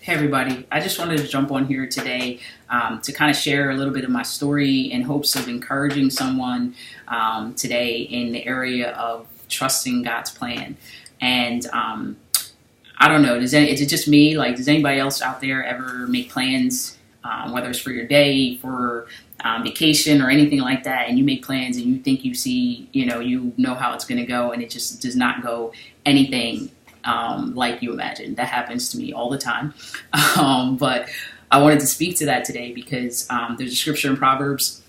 Hey everybody, I just wanted to jump on here today to kind of share a little bit of my story in hopes of encouraging someone today in the area of trusting God's plan. And I don't know, is it just me? Like, does anybody else out there ever make plans, whether it's for your day, for vacation or anything like that, and you make plans and you think you see, you know how it's going to go, and it just does not go anything like you imagine. That happens to me all the time. But I wanted to speak to that today because there's a scripture in Proverbs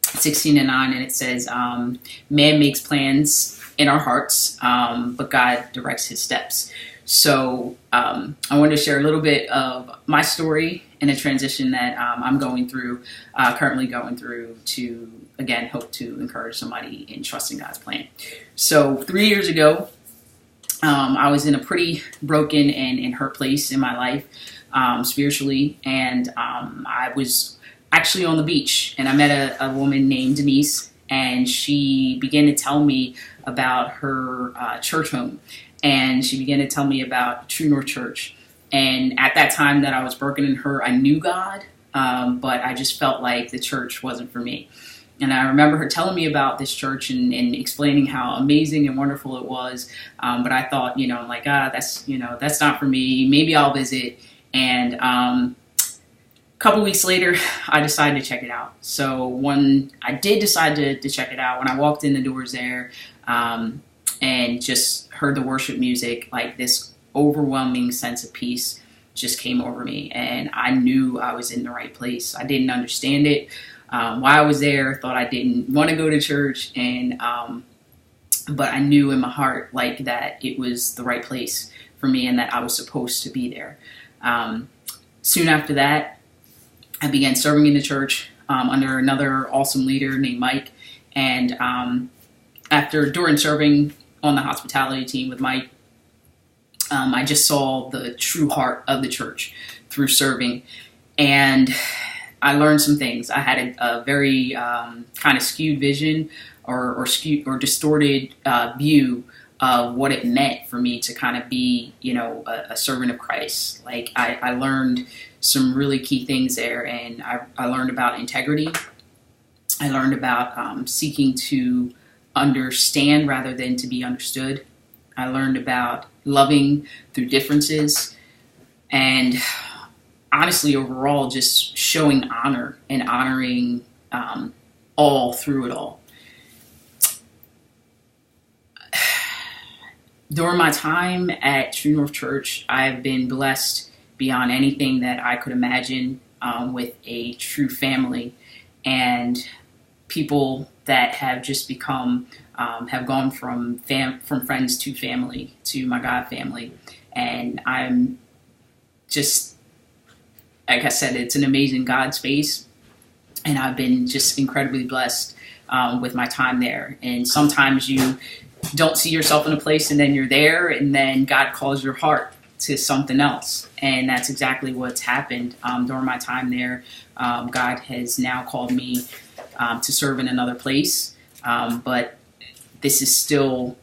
16:9, and it says, man makes plans in our hearts, but God directs his steps. So I wanted to share a little bit of my story and a transition that I'm going through, currently going through, to, again, hope to encourage somebody in trusting God's plan. So 3 years ago, I was in a pretty broken and hurt place in my life, spiritually, and I was actually on the beach, and I met a woman named Denise, and she began to tell me about her church home, and she began to tell me about True North Church. And at that time that I was broken and hurt, I knew God, but I just felt like the church wasn't for me. And I remember her telling me about this church and explaining how amazing and wonderful it was. But I thought, I'm like, that's not for me. Maybe I'll visit. And a couple weeks later, I decided to check it out. So when I did decide to check it out, when I walked in the doors there and just heard the worship music, like this overwhelming sense of peace just came over me. And I knew I was in the right place. I didn't understand it. Why I was there, thought I didn't want to go to church, and but I knew in my heart like that it was the right place for me and that I was supposed to be there. Soon after that, I began serving in the church under another awesome leader named Mike, and during serving on the hospitality team with Mike, I just saw the true heart of the church through serving, and I learned some things. I had a very kind of skewed vision or distorted view of what it meant for me to kind of be, a servant of Christ. Like I learned some really key things there, and I learned about integrity. I learned about seeking to understand rather than to be understood. I learned about loving through differences, and honestly, overall, just showing honor and honoring all through it all. During my time at True North Church, I've been blessed beyond anything that I could imagine with a true family and people that have just become, have gone from friends to family to my God family. And I'm just, like I said, it's an amazing God space, and I've been just incredibly blessed with my time there. And sometimes you don't see yourself in a place, and then you're there, and then God calls your heart to something else. And that's exactly what's happened during my time there. God has now called me to serve in another place, but this is still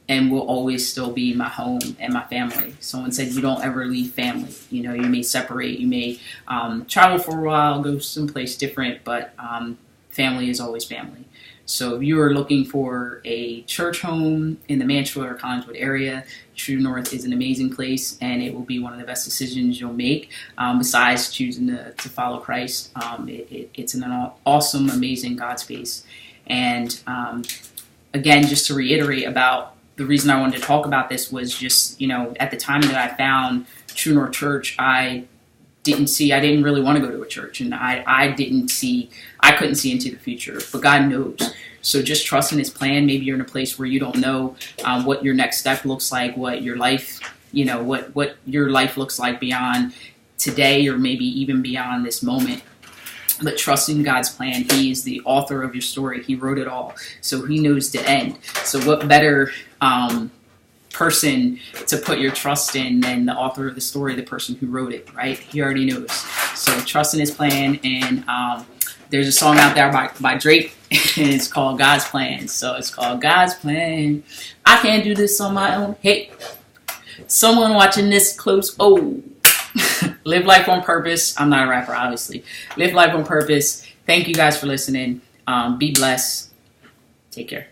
and will always still be my home and my family. Someone said you don't ever leave family. You may separate, you may travel for a while, go someplace different, but family is always family. So if you are looking for a church home in the Mansfield or Collingswood area, True North is an amazing place, and it will be one of the best decisions you'll make besides choosing to follow Christ. It's an awesome, amazing God space. And again, just to reiterate about the reason I wanted to talk about this was just, at the time that I found True North Church, I didn't really want to go to a church, and I couldn't see into the future, but God knows. So just trust in his plan. Maybe you're in a place where you don't know what your next step looks like, what your life, what your life looks like beyond today, or maybe even beyond this moment. But trust in God's plan. He is the author of your story. He wrote it all, so he knows the end. So what better person to put your trust in than the author of the story, the person who wrote it, right? He already knows. So trust in his plan. And there's a song out there by Drake, and it's called God's Plan. So it's called God's Plan. I can't do this on my own. Hey, someone watching this close. Oh. Live life on purpose. I'm not a rapper, obviously. Live life on purpose. Thank you guys for listening. Be blessed. Take care.